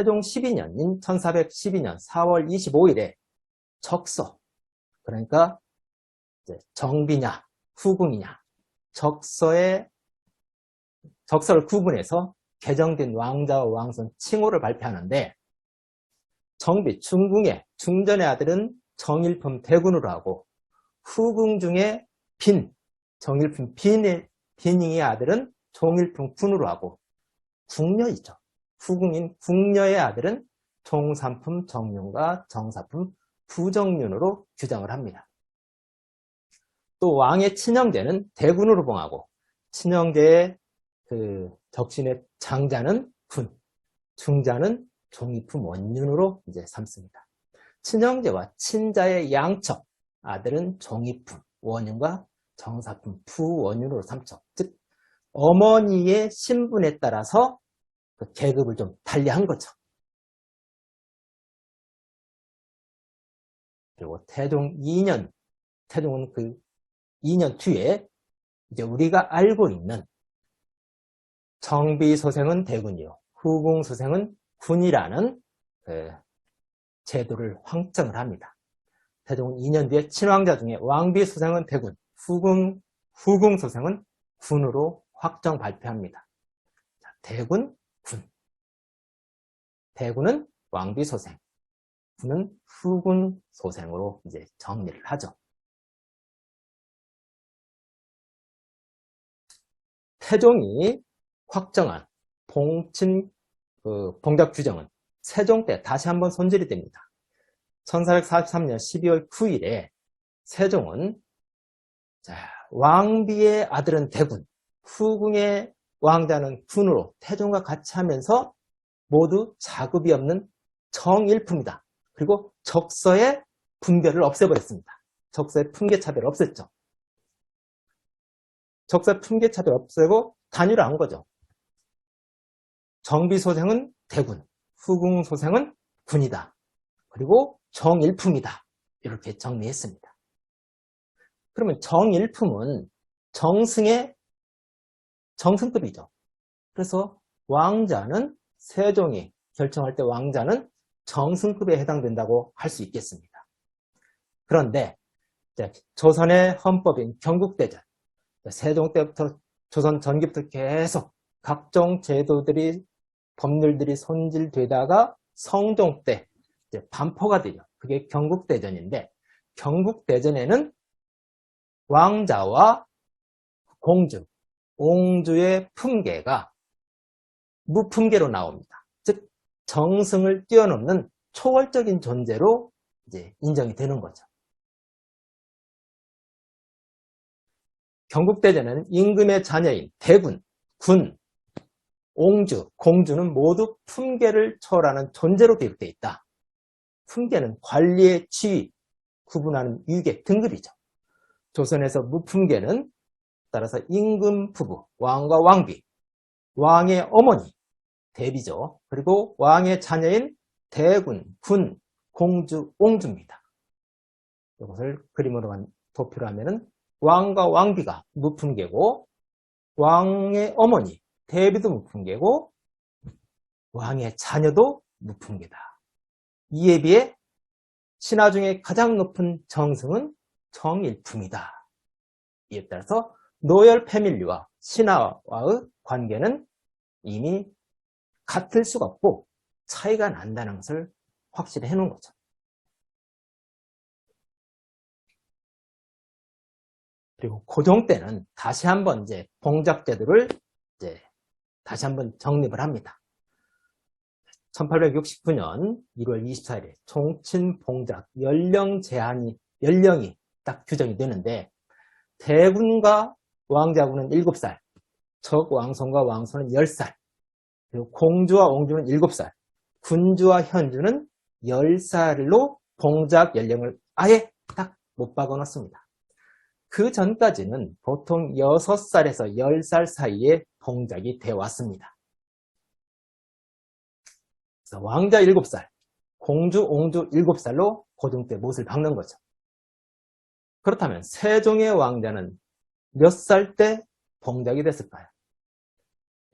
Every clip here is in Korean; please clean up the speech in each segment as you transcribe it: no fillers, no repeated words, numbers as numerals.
태종 12년인 1412년 4월 25일에 적서, 그러니까 이제 정비냐 후궁이냐 적서를 구분해서 개정된 왕자와 왕손 칭호를 발표하는데, 정비 중궁의 중전의 아들은 정일품 대군으로 하고, 후궁 중에 정일품 빈잉의 아들은 종일품 군으로 하고, 궁녀이죠. 후궁인 궁녀의 아들은 종삼품 정윤과 정사품 부정윤으로 규정을 합니다. 또 왕의 친형제는 대군으로 봉하고, 친형제의 적신의 장자는 군, 중자는 종이품 원윤으로 이제 삼습니다. 친형제와 친자의 양척, 아들은 종이품 원윤과 정사품 부원윤으로 삼척. 즉 어머니의 신분에 따라서 그 계급을 좀 달리한 거죠. 그리고 태종 2년, 태종은 그 2년 뒤에 이제 우리가 알고 있는 정비소생은 대군이요, 후궁소생은 군이라는 그 제도를 확정을 합니다. 태종 2년 뒤에 친왕자 중에 왕비소생은 대군, 후궁소생은 군으로 확정 발표합니다. 대군, 군. 대군은 왕비소생, 군은 후군소생으로 이제 정리를 하죠. 태종이 확정한 봉작 규정은 세종 때 다시 한번 손질이 됩니다. 1443년 12월 9일에 세종은 왕비의 아들은 대군, 후궁의 왕자는 군으로 태종과 같이 하면서 모두 자급이 없는 정일품이다. 그리고 적서의 분별을 없애버렸습니다. 적서의 품계차별을 없앴죠. 적서의 품계차별을 없애고 단일화한 거죠. 정비소생은 대군, 후궁소생은 군이다. 그리고 정일품이다. 이렇게 정리했습니다. 그러면 정일품은 정승급이죠. 그래서 왕자는, 세종이 결정할 때 왕자는 정승급에 해당된다고 할 수 있겠습니다. 그런데 조선의 헌법인 경국대전, 세종 때부터 조선 전기부터 계속 각종 제도들이, 법률들이 손질되다가 성종 때 이제 반포가 되죠. 그게 경국대전인데, 경국대전에는 왕자와 공주, 옹주의 품계가 무품계로 나옵니다. 즉 정승을 뛰어넘는 초월적인 존재로 이제 인정이 되는 거죠. 경국대전은 임금의 자녀인 대군, 군, 옹주, 공주는 모두 품계를 초월하는 존재로 기록되어 있다. 품계는 관리의 지위, 구분하는 위계, 등급이죠. 조선에서 무품계는 따라서 임금 부부, 왕과 왕비, 왕의 어머니, 대비죠. 그리고 왕의 자녀인 대군, 군, 공주, 옹주입니다. 이것을 그림으로 도표를 하면은 왕과 왕비가 무품계고, 왕의 어머니, 대비도 무품계고, 왕의 자녀도 무품계다. 이에 비해 신하 중에 가장 높은 정승은 정일품이다. 이에 따라서 노열 패밀리와 신하와의 관계는 이미 같을 수가 없고 차이가 난다는 것을 확실히 해놓은 거죠. 그리고 고종 때는 다시 한번 이제 봉작제도를 다시 한번 정립을 합니다. 1869년 1월 24일에 종친봉작 연령이 딱 규정이 되는데, 대군과 왕자군은 7살, 적왕손과 왕손은 10살, 그리고 공주와 옹주는 7살, 군주와 현주는 10살로 봉작 연령을 아예 딱 못 박아놨습니다. 그 전까지는 보통 6살에서 10살 사이에 봉작이 되어 왔습니다. 그래서 왕자 7살, 공주, 옹주 7살로 고종 때 못을 박는 거죠. 그렇다면 세종의 왕자는 몇 살 때 봉작이 됐을까요?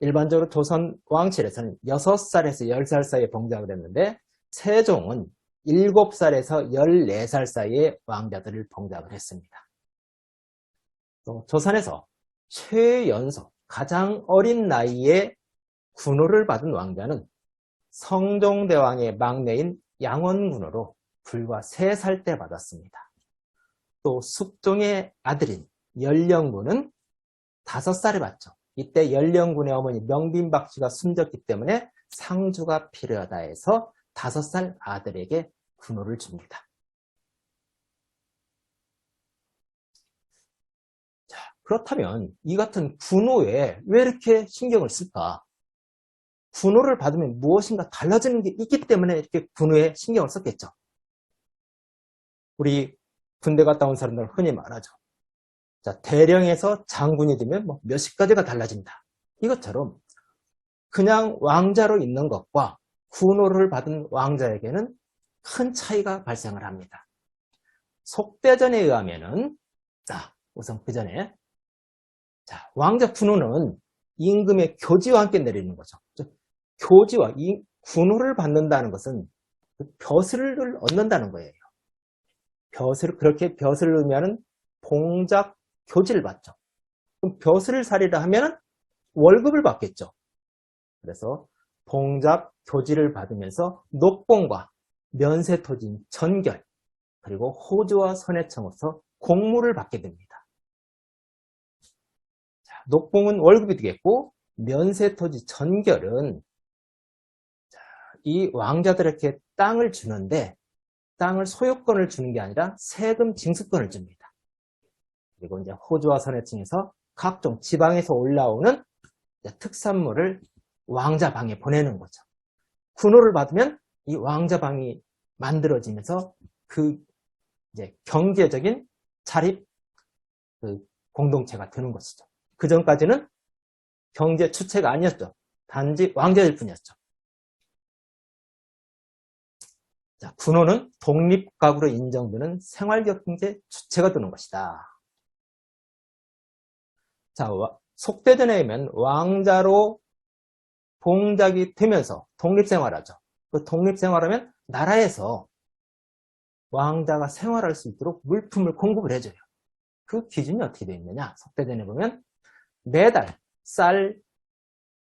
일반적으로 조선 왕실에서는 6살에서 10살 사이에 봉작을 했는데 세종은 7살에서 14살 사이에 왕자들을 봉작을 했습니다. 또 조선에서 최연소 가장 어린 나이에 군호를 받은 왕자는 성종대왕의 막내인 양원군호로 불과 3살 때 받았습니다. 또 숙종의 아들인 연령군은 5살에 받죠. 이때 연령군의 어머니 명빈박씨가 숨졌기 때문에 상주가 필요하다 해서 5살 아들에게 군호를 줍니다. 자, 그렇다면 이 같은 군호에 왜 이렇게 신경을 쓸까? 군호를 받으면 무엇인가 달라지는 게 있기 때문에 이렇게 군호에 신경을 썼겠죠. 우리 군대 갔다 온 사람들 흔히 말하죠. 자, 대령에서 장군이 되면 뭐 몇십 가지가 달라진다. 이것처럼 그냥 왕자로 있는 것과 군호를 받은 왕자에게는 큰 차이가 발생을 합니다. 속대전에 의하면은, 자, 우선 그 전에, 자, 왕자 군호는 임금의 교지와 함께 내리는 거죠. 교지와 이 군호를 받는다는 것은 벼슬을 얻는다는 거예요. 그렇게 벼슬을 얻으면 봉작 교지를 받죠. 그럼 벼슬을 살이라 하면 월급을 받겠죠. 그래서 봉작 교지를 받으면서 녹봉과 면세토지인 전결, 그리고 호주와 선해청으로서 공무를 받게 됩니다. 자, 녹봉은 월급이 되겠고 면세토지 전결은 이 왕자들에게 땅을 주는데 땅을 소유권을 주는 게 아니라 세금 징수권을 줍니다. 그리고 이제 호주와 선해청에서 각종 지방에서 올라오는 특산물을 왕자방에 보내는 거죠. 군호를 받으면 이 왕자방이 만들어지면서 그 이제 경제적인 자립 공동체가 되는 것이죠. 그 전까지는 경제 주체가 아니었죠. 단지 왕자일 뿐이었죠. 자, 군호는 독립각으로 인정되는 생활경제 주체가 되는 것이다. 자, 속대전에 의하면 왕자로 봉작이 되면서 독립생활하죠. 그 독립생활하면 나라에서 왕자가 생활할 수 있도록 물품을 공급을 해줘요. 그 기준이 어떻게 되어 있느냐? 속대전에 보면 매달 쌀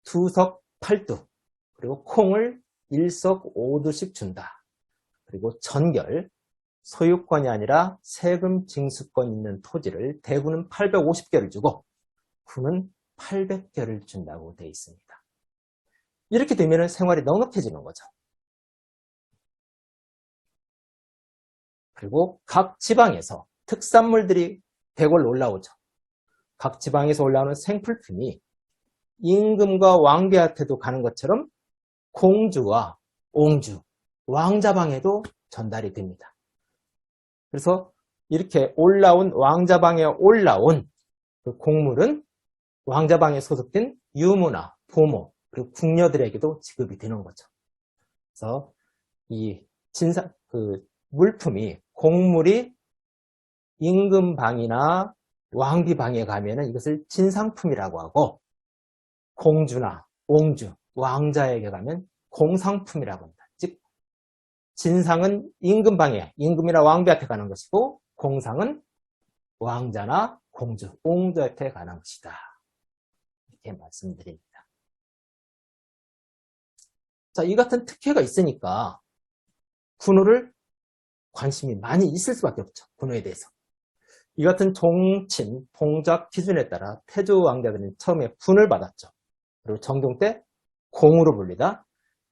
2석 8두, 그리고 콩을 1석 5두씩 준다. 그리고 전결, 소유권이 아니라 세금 징수권 있는 토지를 대구는 850개를 주고 군은 800개를 준다고 되어 있습니다. 이렇게 되면 생활이 넉넉해지는 거죠. 그리고 각 지방에서 특산물들이 대궐로 올라오죠. 각 지방에서 올라오는 생필품이 임금과 왕비한테도 가는 것처럼 공주와 옹주, 왕자방에도 전달이 됩니다. 그래서 이렇게 올라온 왕자방에 올라온 그 곡물은 왕자방에 소속된 유무나 보모, 그리고 궁녀들에게도 지급이 되는 거죠. 그래서 이 물품이, 곡물이 임금방이나 왕비방에 가면은 이것을 진상품이라고 하고, 공주나 옹주, 왕자에게 가면 공상품이라고 합니다. 즉, 진상은 임금방에, 임금이나 왕비한테 가는 것이고, 공상은 왕자나 공주, 옹주한테 가는 것이다. 이렇게 말씀드립니다. 자, 이 같은 특혜가 있으니까 군호를 관심이 많이 있을 수밖에 없죠. 군호에 대해서. 이 같은 종친, 봉작 기준에 따라 태조 왕자들은 처음에 군을 받았죠. 그리고 정종 때 공으로 불리다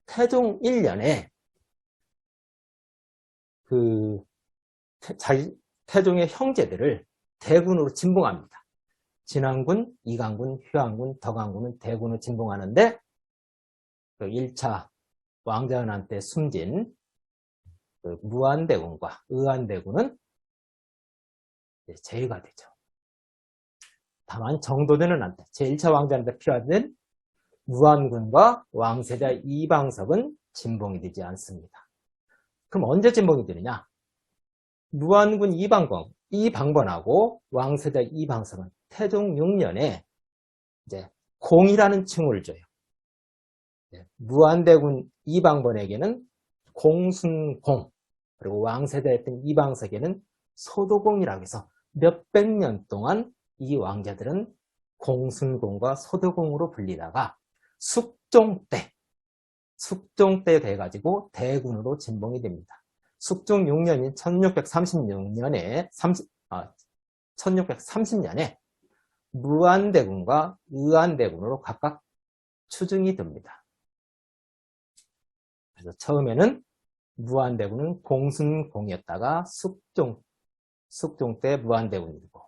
태종 1년에 태종의 형제들을 대군으로 진봉합니다. 진안군, 이강군, 휴안군, 덕안군은 대군으로 진봉하는데 1차 왕자은한 때 숨진 무안대군과 의안대군은 제외가 되죠. 다만 정도되는 한때 제1차 왕자한테 필요한 무안군과 왕세자 이방석은 진봉이 되지 않습니다. 그럼 언제 진봉이 되느냐? 무안군 이방번하고 왕세자 이방석은 태종 6년에 이제 공이라는 칭호를 줘요. 무안대군 이방번에게는 공순공, 그리고 왕세자였던 이방석에는 소도공이라고 해서 몇백 년 동안 이 왕자들은 공순공과 소도공으로 불리다가 숙종 때 돼가지고 대군으로 진봉이 됩니다. 숙종 6년인 1630년에 무안대군과 의안대군으로 각각 추증이 됩니다. 그래서 처음에는 무안대군은 공순공이었다가 숙종 때 무안대군이고,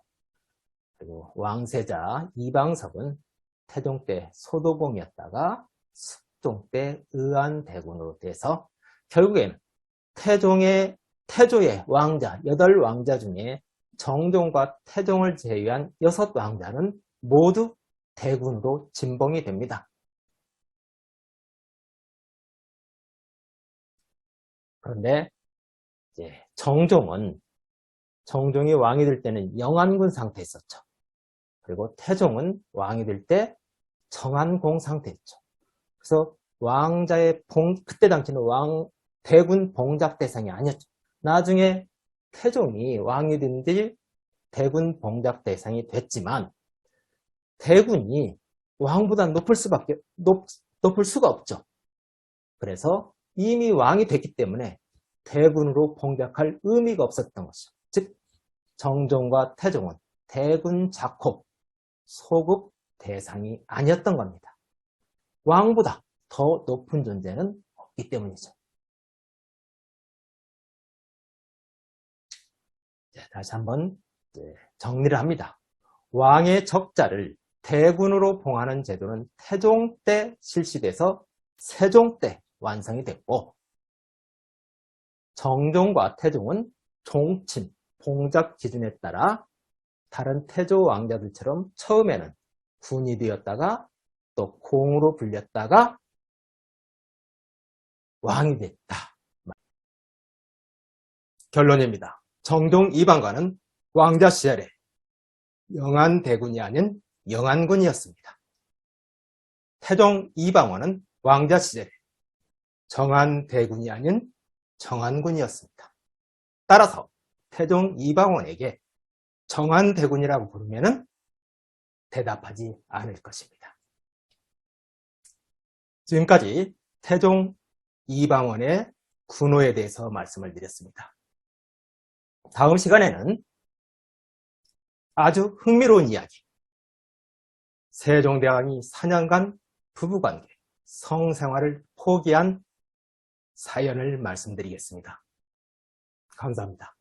그리고 왕세자 이방석은 태종 때 소도공이었다가 숙종 때 의안대군으로 돼서 결국에는 태조의 왕자 8왕자 중에 정종과 태종을 제외한 6왕자는 모두 대군으로 진봉이 됩니다. 그런데 이제 정종이 왕이 될 때는 영안군 상태에 있었죠. 그리고 태종은 왕이 될 때 정안공 상태였죠. 그래서 왕자의 그때 당시는 대군 봉잡 대상이 아니었죠. 나중에 태종이 왕이 된 뒤 대군 봉잡 대상이 됐지만 대군이 왕보다 높을 수가 없죠. 그래서 이미 왕이 됐기 때문에 대군으로 봉잡할 의미가 없었던 것이죠. 즉 정종과 태종은 대군 작호, 소급 대상이 아니었던 겁니다. 왕보다 더 높은 존재는 없기 때문이죠. 다시 한번 정리를 합니다. 왕의 적자를 대군으로 봉하는 제도는 태종 때 실시돼서 세종 때 완성이 됐고, 정종과 태종은 종침, 봉잡 기준에 따라 다른 태조 왕자들처럼 처음에는 군이 되었다가 또 공으로 불렸다가 왕이 됐다. 결론입니다. 정종 이방관은 왕자 시절에 영안대군이 아닌 영안군이었습니다. 태종 이방원은 왕자 시절에 정안대군이 아닌 정안군이었습니다. 따라서 태종 이방원에게 정안대군이라고 부르면 대답하지 않을 것입니다. 지금까지 태종 이방원의 군호에 대해서 말씀을 드렸습니다. 다음 시간에는 아주 흥미로운 이야기, 세종대왕이 4년간 부부관계, 성생활을 포기한 사연을 말씀드리겠습니다. 감사합니다.